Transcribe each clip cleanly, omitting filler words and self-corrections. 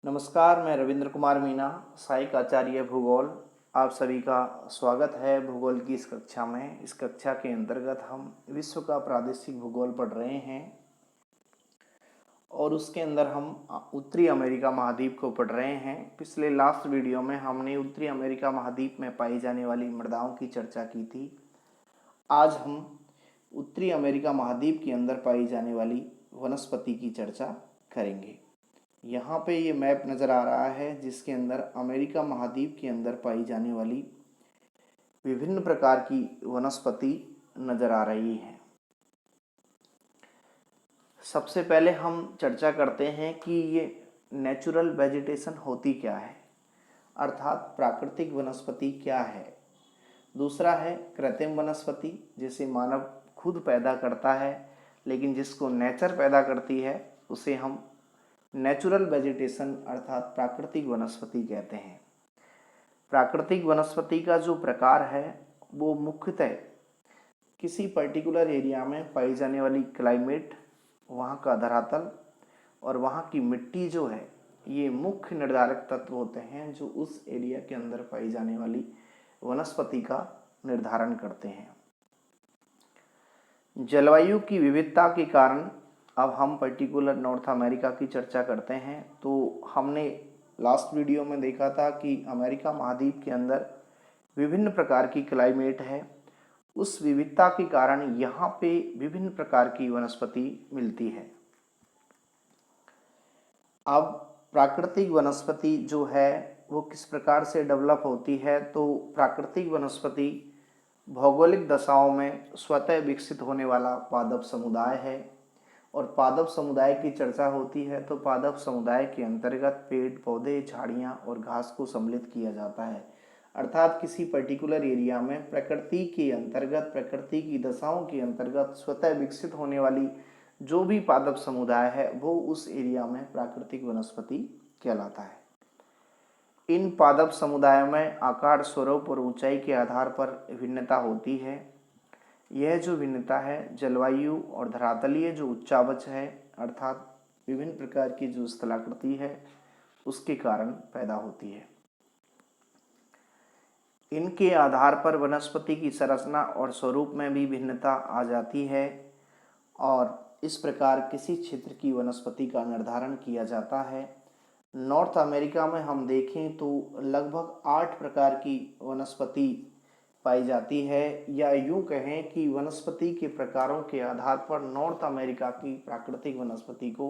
नमस्कार, मैं रविंद्र कुमार मीना, सहायक आचार्य भूगोल। आप सभी का स्वागत है भूगोल की इस कक्षा में। इस कक्षा के अंतर्गत हम विश्व का प्रादेशिक भूगोल पढ़ रहे हैं और उसके अंदर हम उत्तरी अमेरिका महाद्वीप को पढ़ रहे हैं। पिछले लास्ट वीडियो में हमने उत्तरी अमेरिका महाद्वीप में पाई जाने वाली मृदाओं की चर्चा की थी। आज हम उत्तरी अमेरिका महाद्वीप के अंदर पाई जाने वाली वनस्पति की चर्चा करेंगे। यहाँ पे ये मैप नज़र आ रहा है जिसके अंदर अमेरिका महाद्वीप के अंदर पाई जाने वाली विभिन्न प्रकार की वनस्पति नज़र आ रही है। सबसे पहले हम चर्चा करते हैं कि ये नेचुरल वेजिटेशन होती क्या है, अर्थात प्राकृतिक वनस्पति क्या है। दूसरा है कृत्रिम वनस्पति, जिसे मानव खुद पैदा करता है, लेकिन जिसको नेचर पैदा करती है उसे हम नेचुरल वेजिटेशन अर्थात प्राकृतिक वनस्पति कहते हैं। प्राकृतिक वनस्पति का जो प्रकार है वो मुख्यतः किसी पर्टिकुलर एरिया में पाई जाने वाली क्लाइमेट, वहाँ का धरातल और वहाँ की मिट्टी जो है, ये मुख्य निर्धारक तत्व होते हैं जो उस एरिया के अंदर पाई जाने वाली वनस्पति का निर्धारण करते हैं। जलवायु की विविधता के कारण अब हम पर्टिकुलर नॉर्थ अमेरिका की चर्चा करते हैं। तो हमने लास्ट वीडियो में देखा था कि अमेरिका महाद्वीप के अंदर विभिन्न प्रकार की क्लाइमेट है। उस विविधता के कारण यहाँ पे विभिन्न प्रकार की वनस्पति मिलती है। अब प्राकृतिक वनस्पति जो है वो किस प्रकार से डेवलप होती है, तो प्राकृतिक वनस्पति भौगोलिक दशाओं में स्वतः विकसित होने वाला पादप समुदाय है। और पादप समुदाय की चर्चा होती है तो पादप समुदाय के अंतर्गत पेड़ पौधे, झाड़ियाँ और घास को सम्मिलित किया जाता है। अर्थात किसी पर्टिकुलर एरिया में प्रकृति के अंतर्गत, प्रकृति की दशाओं के अंतर्गत स्वतः विकसित होने वाली जो भी पादप समुदाय है वो उस एरिया में प्राकृतिक वनस्पति कहलाता है। इन पादप समुदायों में आकार, स्वरूप और ऊंचाई के आधार पर भिन्नता होती है। यह जो भिन्नता है जलवायु और धरातलीय जो उच्चावच है, अर्थात विभिन्न प्रकार की जो स्थलाकृति है, उसके कारण पैदा होती है। इनके आधार पर वनस्पति की संरचना और स्वरूप में भी भिन्नता आ जाती है और इस प्रकार किसी क्षेत्र की वनस्पति का निर्धारण किया जाता है। नॉर्थ अमेरिका में हम देखें तो लगभग 8 प्रकार की वनस्पति पाई जाती है, या यूं कहें कि वनस्पति के प्रकारों के आधार पर नॉर्थ अमेरिका की प्राकृतिक वनस्पति को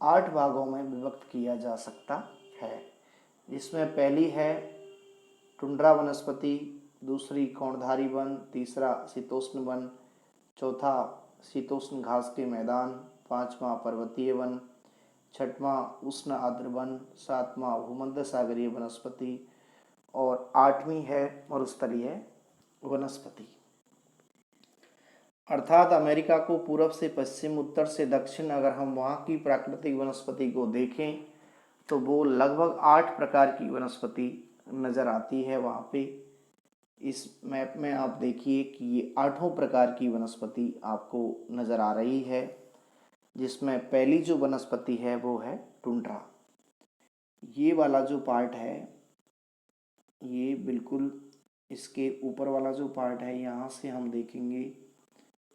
8 भागों में विभक्त किया जा सकता है। जिसमें पहली है टुंड्रा वनस्पति, दूसरी कोणधारी वन, तीसरा शीतोष्ण वन, चौथा शीतोष्ण घास के मैदान, पांचवा पर्वतीय वन, छठवां उष्ण आर्द्र वन, सातवां भूमध्य सागरीय वनस्पति और आठवीं है मरुस्थलीय वनस्पति। अर्थात अमेरिका को पूर्व से पश्चिम, उत्तर से दक्षिण अगर हम वहाँ की प्राकृतिक वनस्पति को देखें तो वो लगभग 8 प्रकार की वनस्पति नज़र आती है वहाँ पे। इस मैप में आप देखिए कि ये 8 प्रकार की वनस्पति आपको नज़र आ रही है, जिसमें पहली जो वनस्पति है वो है टुंड्रा। ये वाला जो पार्ट है, ये बिल्कुल इसके ऊपर वाला जो पार्ट है, यहाँ से हम देखेंगे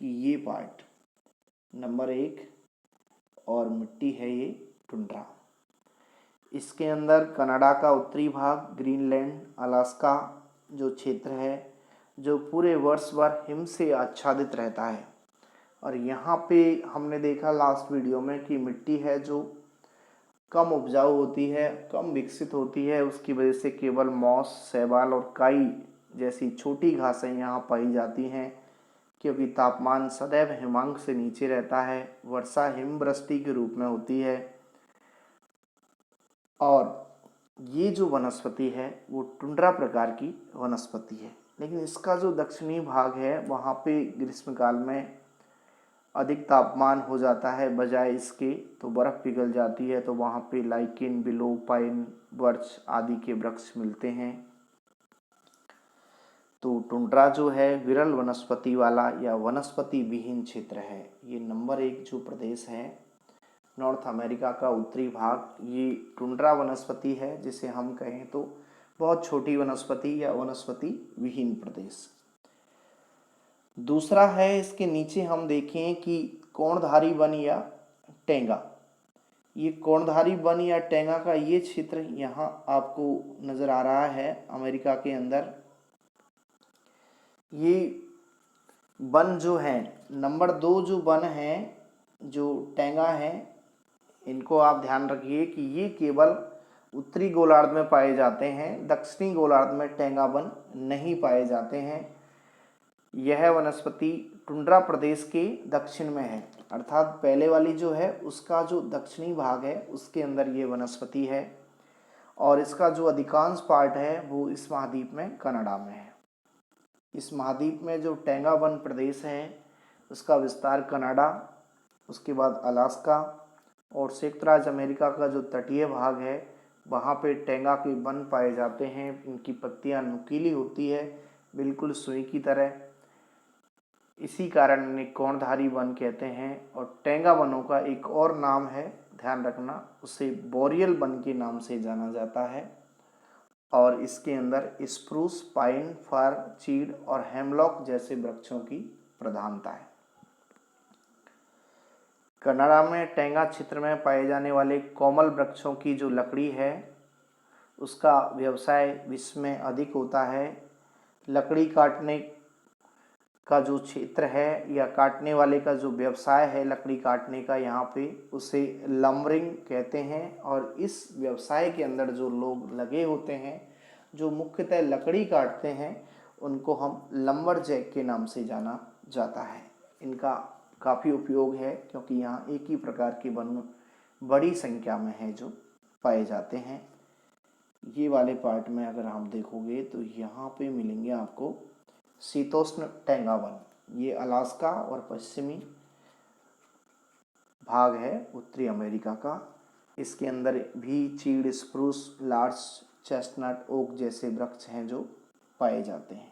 कि ये पार्ट नंबर 1 और मिट्टी है ये टुंड्रा। इसके अंदर कनाडा का उत्तरी भाग, ग्रीनलैंड, अलास्का जो क्षेत्र है जो पूरे वर्ष भर हिम से आच्छादित रहता है। और यहाँ पे हमने देखा लास्ट वीडियो में कि मिट्टी है जो कम उपजाऊ होती है, कम विकसित होती है, उसकी वजह से केवल मॉस, शैवाल और काई जैसी छोटी घासें यहाँ पाई जाती हैं। क्योंकि तापमान सदैव हिमांक से नीचे रहता है, वर्षा हिमवृष्टि के रूप में होती है। और ये जो वनस्पति है वो टुंड्रा प्रकार की वनस्पति है। लेकिन इसका जो दक्षिणी भाग है वहाँ पे ग्रीष्मकाल में अधिक तापमान हो जाता है, बजाय इसके तो बर्फ़ पिघल जाती है, तो वहाँ पे लाइकेन, बिलो, पाइन, बर्च आदि के वृक्ष मिलते हैं। तो टुंड्रा जो है विरल वनस्पति वाला या वनस्पति विहीन क्षेत्र है। ये नंबर 1 जो प्रदेश है नॉर्थ अमेरिका का उत्तरी भाग ये टुंड्रा वनस्पति है, जिसे हम कहें तो बहुत छोटी वनस्पति या वनस्पति विहीन प्रदेश। दूसरा है, इसके नीचे हम देखें कि कोणधारी वन या टेंगा। ये कोणधारी वन या टेंगा का ये क्षेत्र यहाँ आपको नजर आ रहा है अमेरिका के अंदर। ये वन जो है, नंबर 2 जो वन है, जो टेंगा है, इनको आप ध्यान रखिए कि ये केवल उत्तरी गोलार्ध में पाए जाते हैं, दक्षिणी गोलार्ध में टेंगा वन नहीं पाए जाते हैं। यह वनस्पति टुंड्रा प्रदेश के दक्षिण में है, अर्थात पहले वाली जो है उसका जो दक्षिणी भाग है उसके अंदर ये वनस्पति है, और इसका जो अधिकांश पार्ट है वो इस महाद्वीप में कनाडा में है। इस महाद्वीप में जो टेंगा वन प्रदेश है उसका विस्तार कनाडा, उसके बाद अलास्का और संयुक्त राज्य अमेरिका का जो तटीय भाग है वहाँ पे टेंगा के वन पाए जाते हैं। इनकी पत्तियाँ नुकीली होती है, बिल्कुल सुई की तरह, इसी कारण इन्हें कोणधारी वन कहते हैं। और टेंगा वनों का एक और नाम है, ध्यान रखना, उसे बोरियल वन के नाम से जाना जाता है। और इसके अंदर स्प्रूस, पाइन, फर, चीड़ और हेमलॉक जैसे वृक्षों की प्रधानता है। कनाडा में टेंगा क्षेत्र में पाए जाने वाले कोमल वृक्षों की जो लकड़ी है उसका व्यवसाय विश्व में अधिक होता है। लकड़ी काटने का जो क्षेत्र है या काटने वाले का जो व्यवसाय है लकड़ी काटने का, यहाँ पे उसे लम्बरिंग कहते हैं। और इस व्यवसाय के अंदर जो लोग लगे होते हैं, जो मुख्यतः लकड़ी काटते हैं, उनको हम लम्बरजैक के नाम से जाना जाता है। इनका काफ़ी उपयोग है क्योंकि यहाँ एक ही प्रकार के वन बड़ी संख्या में है जो पाए जाते हैं। ये वाले पार्ट में अगर हम देखोगे तो यहाँ पे मिलेंगे आपको शीतोष्ण टेंगा वन। ये अलास्का और पश्चिमी भाग है उत्तरी अमेरिका का। इसके अंदर भी चीड़, स्प्रूस, लार्च, चेस्टनट, ओक जैसे वृक्ष हैं जो पाए जाते हैं।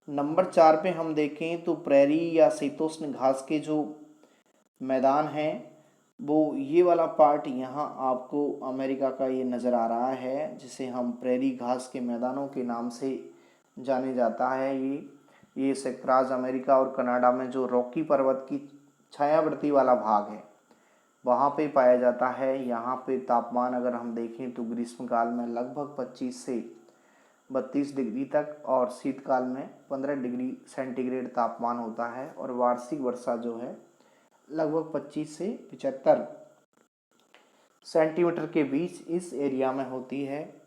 नंबर 4 पे हम देखें तो प्रेरी या शीतोष्ण घास के जो मैदान हैं वो ये वाला पार्ट यहाँ आपको अमेरिका का ये नज़र आ रहा है, जिसे हम प्रेरी घास के मैदानों के नाम से जाने जाता है। ये संयुक्त राज्य अमेरिका और कनाडा में जो रॉकी पर्वत की छायावर्ती वाला भाग है वहाँ पे पाया जाता है। यहाँ पे तापमान अगर हम देखें तो ग्रीष्मकाल में लगभग 25 से 32 डिग्री तक और शीतकाल में 15 डिग्री सेंटीग्रेड तापमान होता है। और वार्षिक वर्षा जो है लगभग 25 से 75 सेंटीमीटर के बीच इस एरिया में होती है,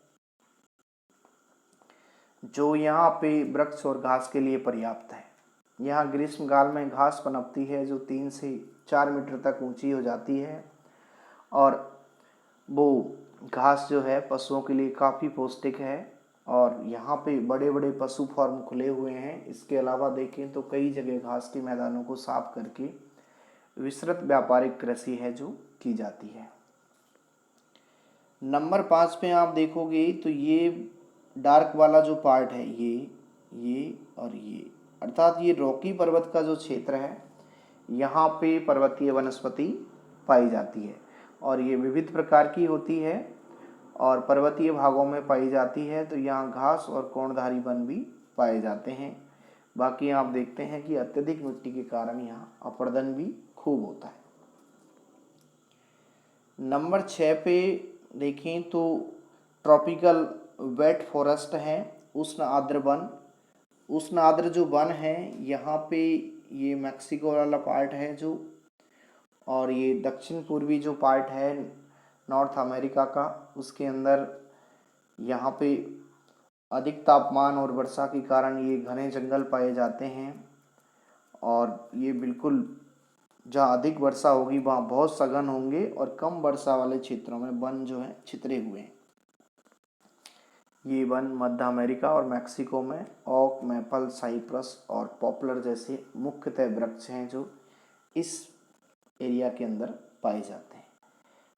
जो यहाँ पे वृक्ष और घास के लिए पर्याप्त है। यहाँ ग्रीष्मकाल में घास पनपती है जो 3 से 4 मीटर तक ऊंची हो जाती है, और वो घास जो है पशुओं के लिए काफ़ी पौष्टिक है। और यहाँ पे बड़े बड़े पशु फार्म खुले हुए हैं। इसके अलावा देखें तो कई जगह घास के मैदानों को साफ करके विस्तृत व्यापारिक कृषि है जो की जाती है। नंबर 5 पे आप देखोगे तो ये डार्क वाला जो पार्ट है, ये और ये, अर्थात ये रॉकी पर्वत का जो क्षेत्र है, यहाँ पे पर्वतीय वनस्पति पाई जाती है और ये विविध प्रकार की होती है और पर्वतीय भागों में पाई जाती है। तो यहाँ घास और कोणधारी वन भी पाए जाते हैं। बाकी आप देखते हैं कि अत्यधिक मिट्टी के कारण यहाँ अपर्दन भी खूब होता है। नंबर 6 पे देखें तो ट्रॉपिकल वेट फॉरेस्ट है, उष्ण आर्द्र वन। उष्ण आर्द्र जो वन है यहाँ पे ये मैक्सिको वाला पार्ट है जो, और ये दक्षिण पूर्वी जो पार्ट है नॉर्थ अमेरिका का, उसके अंदर यहाँ पे अधिक तापमान और वर्षा के कारण ये घने जंगल पाए जाते हैं। और ये बिल्कुल जहाँ अधिक वर्षा होगी वहाँ बहुत सघन होंगे और कम वर्षा वाले क्षेत्रों में वन जो है छितरे हुए हैं। ये वन मध्य अमेरिका और मैक्सिको में ओक, मैपल, साइप्रस और पॉपुलर जैसे मुख्यतः वृक्ष हैं जो इस एरिया के अंदर पाए जाते हैं।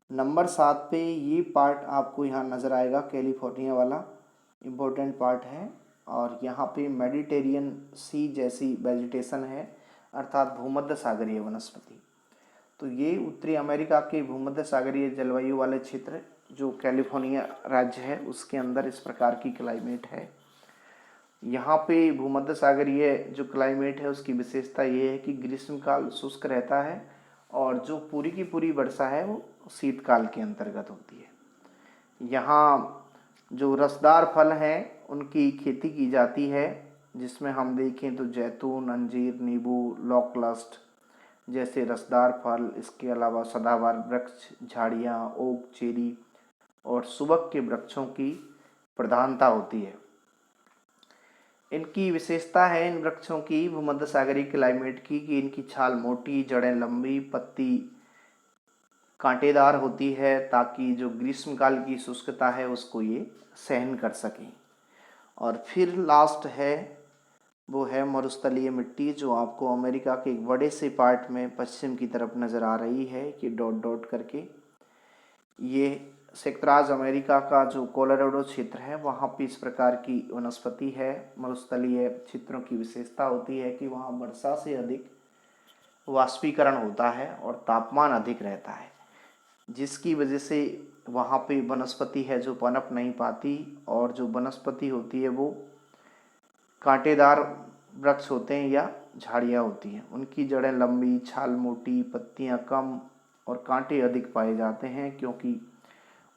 नंबर 7 पे ये पार्ट आपको यहाँ नज़र आएगा, कैलिफोर्निया वाला इम्पोर्टेंट पार्ट है। और यहाँ पे मेडिटेरियन सी जैसी वेजिटेशन है, अर्थात भूमध्य सागरीय वनस्पति। तो ये उत्तरी अमेरिका के भूमध्य सागरीय जलवायु वाले क्षेत्र जो कैलिफोर्निया राज्य है उसके अंदर इस प्रकार की क्लाइमेट है। यहाँ पे भूमध्य सागरीय जो क्लाइमेट है उसकी विशेषता ये है कि ग्रीष्मकाल शुष्क रहता है और जो पूरी की पूरी वर्षा है वो शीतकाल के अंतर्गत होती है। यहाँ जो रसदार फल हैं उनकी खेती की जाती है, जिसमें हम देखें तो जैतून, अंजीर, नींबू, लॉकलस्ट जैसे रसदार फल, इसके अलावा सदाबहार वृक्ष, झाड़ियाँ, ओक, चेरी और सुबक के वृक्षों की प्रधानता होती है। इनकी विशेषता है इन वृक्षों की भूमध्य सागरीय क्लाइमेट की कि इनकी छाल मोटी, जड़ें लंबी, पत्ती कांटेदार होती है ताकि जो ग्रीष्मकाल की शुष्कता है उसको ये सहन कर सकें। और फिर लास्ट है वो है मरुस्थलीय मिट्टी, जो आपको अमेरिका के एक बड़े से पार्ट में पश्चिम की तरफ नज़र आ रही है कि डॉट डॉट करके। ये संयुक्त अमेरिका का जो कोलोराडो क्षेत्र है वहाँ पे इस प्रकार की वनस्पति है। मरुस्थलीय क्षेत्रों की विशेषता होती है कि वहाँ वर्षा से अधिक वाष्पीकरण होता है और तापमान अधिक रहता है, जिसकी वजह से वहाँ पे वनस्पति है जो पनप नहीं पाती, और जो वनस्पति होती है वो कांटेदार वृक्ष होते हैं या झाड़ियाँ होती हैं। उनकी जड़ें लंबी, छाल मोटी, पत्तियाँ कम और कांटे अधिक पाए जाते हैं, क्योंकि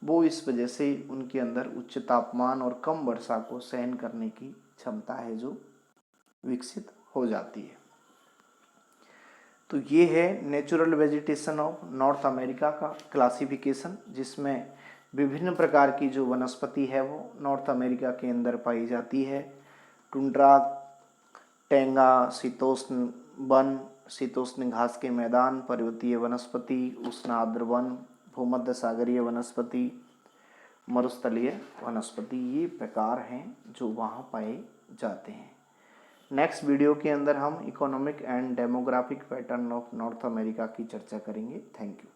वो इस वजह से उनके अंदर उच्च तापमान और कम वर्षा को सहन करने की क्षमता है जो विकसित हो जाती है। तो ये है natural vegetation of north America का क्लासिफिकेशन, जिसमें विभिन्न प्रकार की जो वनस्पति है वो नॉर्थ अमेरिका के अंदर पाई जाती है। टुंड्रा, टैंगा, शीतोष्ण वन, शीतोष्ण घास के मैदान, पर्वतीय वनस्पति, उष्ण आर्द्र वन, भूमध्य सागरीय वनस्पति, मरुस्थलीय वनस्पति, ये प्रकार हैं जो वहाँ पाए जाते हैं। नेक्स्ट वीडियो के अंदर हम economic and demographic pattern of north America की चर्चा करेंगे। Thank you.